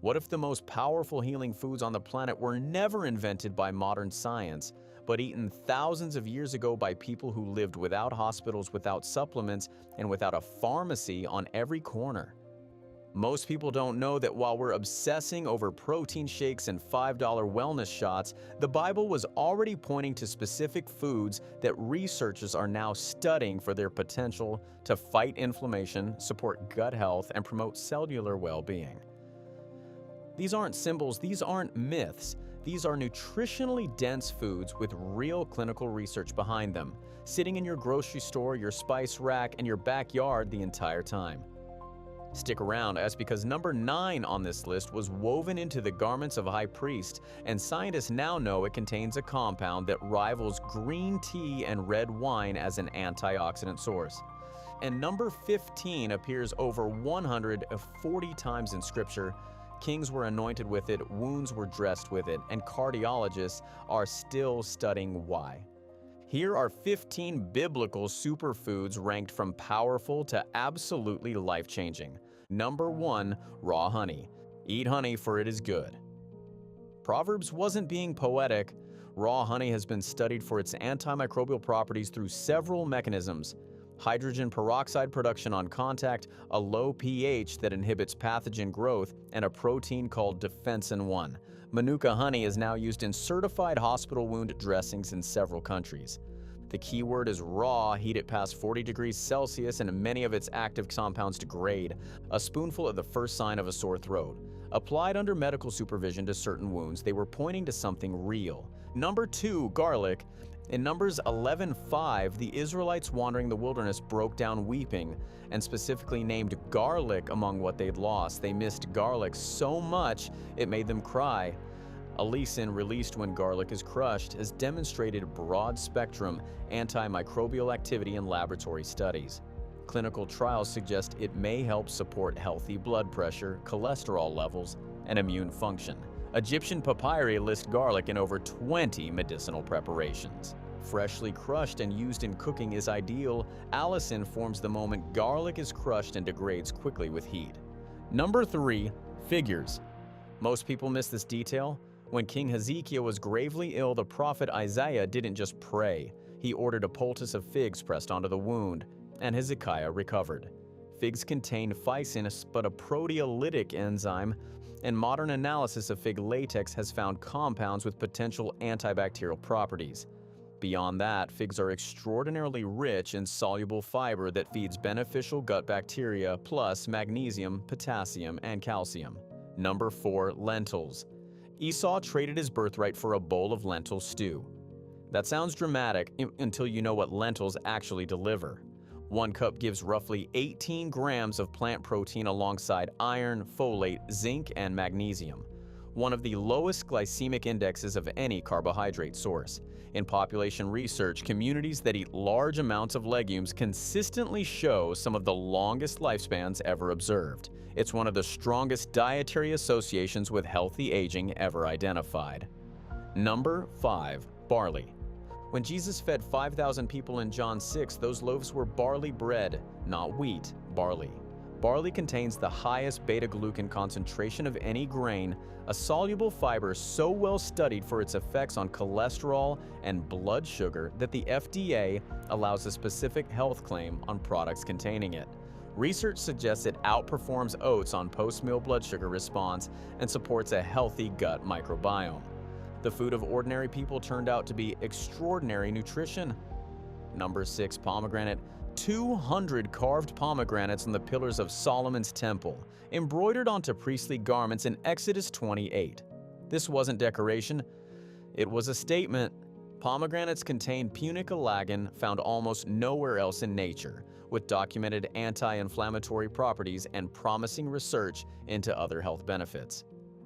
What if the most powerful healing foods on the planet were never invented by modern science, but eaten thousands of years ago by people who lived without hospitals, without supplements, and without a pharmacy on every corner? Most people don't know that while we're obsessing over protein shakes and $5 wellness shots, the Bible was already pointing to specific foods that researchers are now studying for their potential to fight inflammation, support gut health, and promote cellular well-being. These aren't symbols, these aren't myths. These are nutritionally dense foods with real clinical research behind them, sitting in your grocery store, your spice rack, and your backyard the entire time. Stick around, as because number 9 on this list was woven into the garments of a high priest, and scientists now know it contains a compound that rivals green tea and red wine as an antioxidant source. And number 15 appears over 140 times in Scripture. Kings were anointed with it, wounds were dressed with it, and cardiologists are still studying why. Here are 15 biblical superfoods ranked from powerful to absolutely life-changing. Number 1, raw honey. Eat honey, for it is good. Proverbs wasn't being poetic. Raw honey has been studied for its antimicrobial properties through several mechanisms: hydrogen peroxide production on contact, a low pH that inhibits pathogen growth, and a protein called defensin-1. Manuka honey is now used in certified hospital wound dressings in several countries. The key word is raw. Heat it past 40 degrees Celsius and many of its active compounds degrade. A spoonful of the first sign of a sore throat. Applied under medical supervision to certain wounds, they were pointing to something real. Number 2, garlic. In Numbers 11:5, the Israelites wandering the wilderness broke down weeping, and specifically named garlic among what they'd lost. They missed garlic so much it made them cry. Allicin, released when garlic is crushed, has demonstrated broad-spectrum antimicrobial activity in laboratory studies. Clinical trials suggest it may help support healthy blood pressure, cholesterol levels, and immune function. Egyptian papyri list garlic in over 20 medicinal preparations. Freshly crushed and used in cooking is ideal. Allicin forms the moment garlic is crushed and degrades quickly with heat. Number 3, figures. Most people miss this detail. When King Hezekiah was gravely ill, the prophet Isaiah didn't just pray. He ordered a poultice of figs pressed onto the wound, and Hezekiah recovered. Figs contain phycin, but a proteolytic enzyme, and modern analysis of fig latex has found compounds with potential antibacterial properties. Beyond that, figs are extraordinarily rich in soluble fiber that feeds beneficial gut bacteria, plus magnesium, potassium, and calcium. Number 4, lentils. Esau traded his birthright for a bowl of lentil stew. That sounds dramatic until you know what lentils actually deliver. 1 cup gives roughly 18 grams of plant protein alongside iron, folate, zinc, and magnesium. One of the lowest glycemic indexes of any carbohydrate source. In population research, communities that eat large amounts of legumes consistently show some of the longest lifespans ever observed. It's one of the strongest dietary associations with healthy aging ever identified. Number 5, barley. When Jesus fed 5,000 people in John 6, those loaves were barley bread, not wheat, barley. Barley contains the highest beta-glucan concentration of any grain, a soluble fiber so well studied for its effects on cholesterol and blood sugar that the FDA allows a specific health claim on products containing it. Research suggests it outperforms oats on post-meal blood sugar response and supports a healthy gut microbiome. The food of ordinary people turned out to be extraordinary nutrition. Number 6, pomegranate. 200 carved pomegranates on the pillars of Solomon's temple, embroidered onto priestly garments in Exodus 28. This wasn't decoration, it was a statement. Pomegranates contain punicalagon, found almost nowhere else in nature, with documented anti-inflammatory properties and promising research into other health benefits.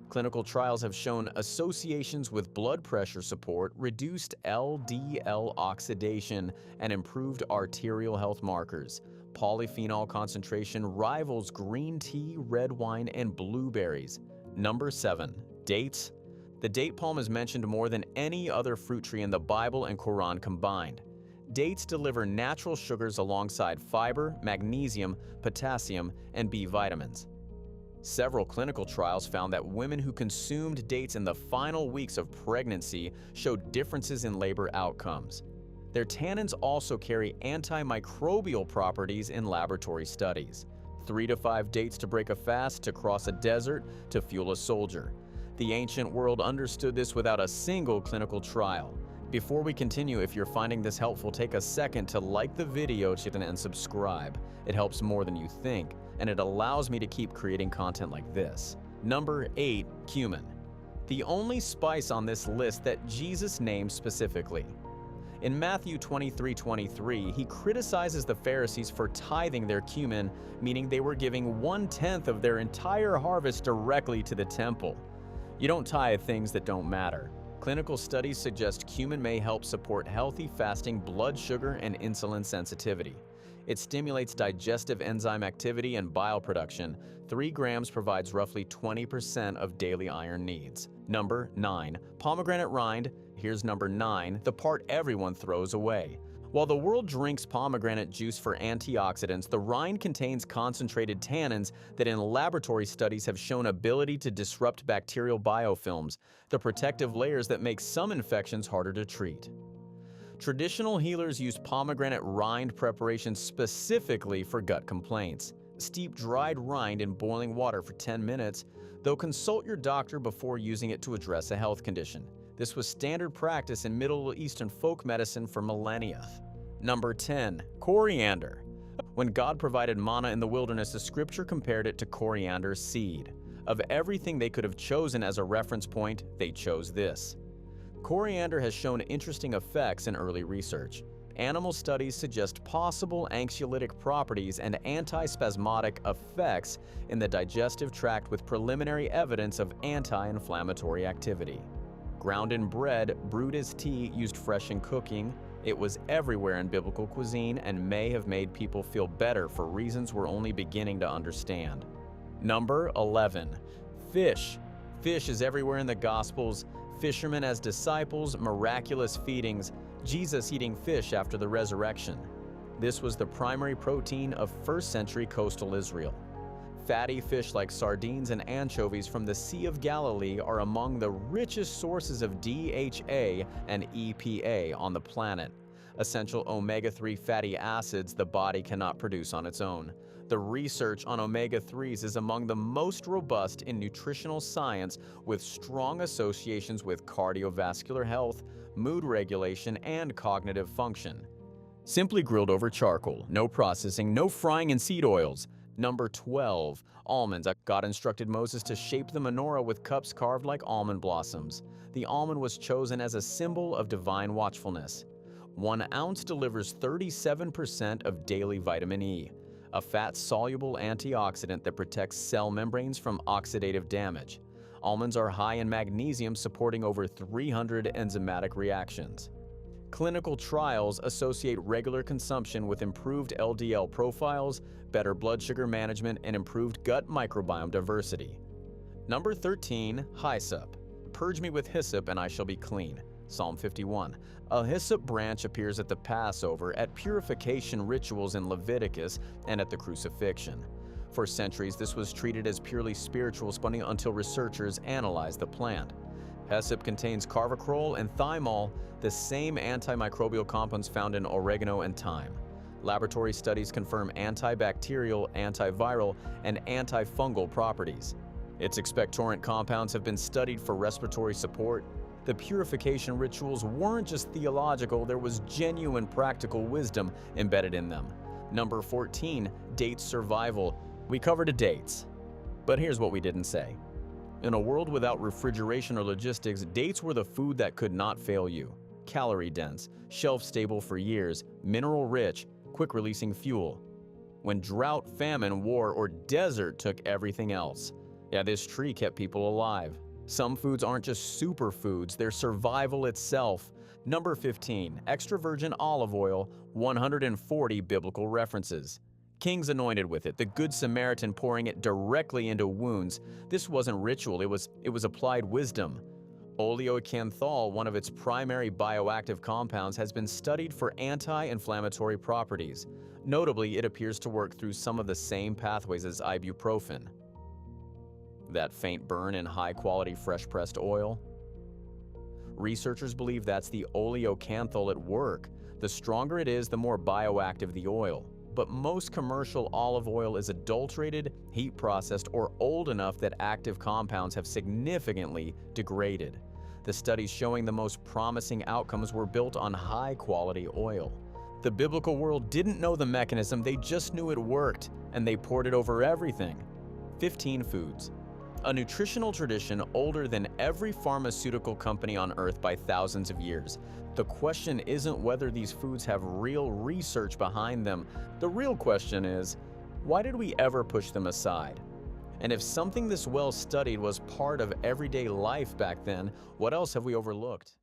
Clinical trials have shown associations with blood pressure support, reduced LDL oxidation, and improved arterial health markers. Polyphenol concentration rivals green tea, red wine, and blueberries. Number 7, dates. The date palm is mentioned more than any other fruit tree in the Bible and Quran combined. Dates deliver natural sugars alongside fiber, magnesium, potassium, and B vitamins. Several clinical trials found that women who consumed dates in the final weeks of pregnancy showed differences in labor outcomes. Their tannins also carry antimicrobial properties in laboratory studies. 3 to 5 dates to break a fast, to cross a desert, to fuel a soldier. The ancient world understood this without a single clinical trial. Before we continue, if you're finding this helpful, take a second to like the video and subscribe. It helps more than you think, and it allows me to keep creating content like this. Number 8. Cumin. The only spice on this list that Jesus named specifically. In Matthew 23:23, he criticizes the Pharisees for tithing their cumin, meaning they were giving 1/10 of their entire harvest directly to the temple. You don't tithe things that don't matter. Clinical studies suggest cumin may help support healthy fasting blood sugar and insulin sensitivity. It stimulates digestive enzyme activity and bile production. 3 grams provides roughly 20% of daily iron needs. Number 9. Pomegranate rind. Here's number 9, the part everyone throws away. While the world drinks pomegranate juice for antioxidants, the rind contains concentrated tannins that in laboratory studies have shown ability to disrupt bacterial biofilms, the protective layers that make some infections harder to treat. Traditional healers use pomegranate rind preparation specifically for gut complaints. Steep dried rind in boiling water for 10 minutes, though consult your doctor before using it to address a health condition. This was standard practice in Middle Eastern folk medicine for millennia. Number 10. Coriander. When God provided manna in the wilderness, the scripture compared it to coriander seed. Of everything they could have chosen as a reference point, they chose this. Coriander has shown interesting effects in early research. Animal studies suggest possible anxiolytic properties and antispasmodic effects in the digestive tract with preliminary evidence of anti-inflammatory activity. Ground in bread, brewed as tea, used fresh in cooking, it was everywhere in biblical cuisine and may have made people feel better for reasons we're only beginning to understand. Number 11. Fish. Fish is everywhere in the Gospels. Fishermen as disciples, miraculous feedings, Jesus eating fish after the resurrection. This was the primary protein of first-century coastal Israel. Fatty fish like sardines and anchovies from the Sea of Galilee are among the richest sources of DHA and EPA on the planet, essential omega-3 fatty acids the body cannot produce on its own. The research on omega-3s is among the most robust in nutritional science, with strong associations with cardiovascular health, mood regulation, and cognitive function. Simply grilled over charcoal, no processing, no frying in seed oils. Number 12. Almonds. God instructed Moses to shape the menorah with cups carved like almond blossoms. The almond was chosen as a symbol of divine watchfulness. 1 ounce delivers 37% of daily vitamin E, a fat-soluble antioxidant that protects cell membranes from oxidative damage. Almonds are high in magnesium, supporting over 300 enzymatic reactions. Clinical trials associate regular consumption with improved LDL profiles, better blood sugar management, and improved gut microbiome diversity. Number 13. Hyssop. Purge me with hyssop and I shall be clean. Psalm 51. A hyssop branch appears at the Passover, at purification rituals in Leviticus, and at the crucifixion. For centuries, this was treated as purely spiritual until researchers analyzed the plant. Hyssop contains carvacrol and thymol, the same antimicrobial compounds found in oregano and thyme. Laboratory studies confirm antibacterial, antiviral, and antifungal properties. Its expectorant compounds have been studied for respiratory support. The purification rituals weren't just theological, there was genuine practical wisdom embedded in them. Number 14. Date survival. We covered dates, but here's what we didn't say. In a world without refrigeration or logistics, dates were the food that could not fail you. Calorie-dense, shelf-stable for years, mineral-rich, quick-releasing fuel. When drought, famine, war, or desert took everything else. Yeah, this tree kept people alive. Some foods aren't just superfoods, they're survival itself. Number 15. Extra virgin olive oil, 140 biblical references. Kings anointed with it, the Good Samaritan pouring it directly into wounds. This wasn't ritual, it was applied wisdom. Oleocanthal, one of its primary bioactive compounds, has been studied for anti-inflammatory properties. Notably, it appears to work through some of the same pathways as ibuprofen. That faint burn in high-quality fresh-pressed oil? Researchers believe that's the oleocanthal at work. The stronger it is, the more bioactive the oil. But most commercial olive oil is adulterated, heat-processed, or old enough that active compounds have significantly degraded. The studies showing the most promising outcomes were built on high-quality oil. The biblical world didn't know the mechanism, they just knew it worked, and they poured it over everything. 15 foods. A nutritional tradition older than every pharmaceutical company on Earth by thousands of years. The question isn't whether these foods have real research behind them. The real question is, why did we ever push them aside? And if something this well studied was part of everyday life back then, what else have we overlooked?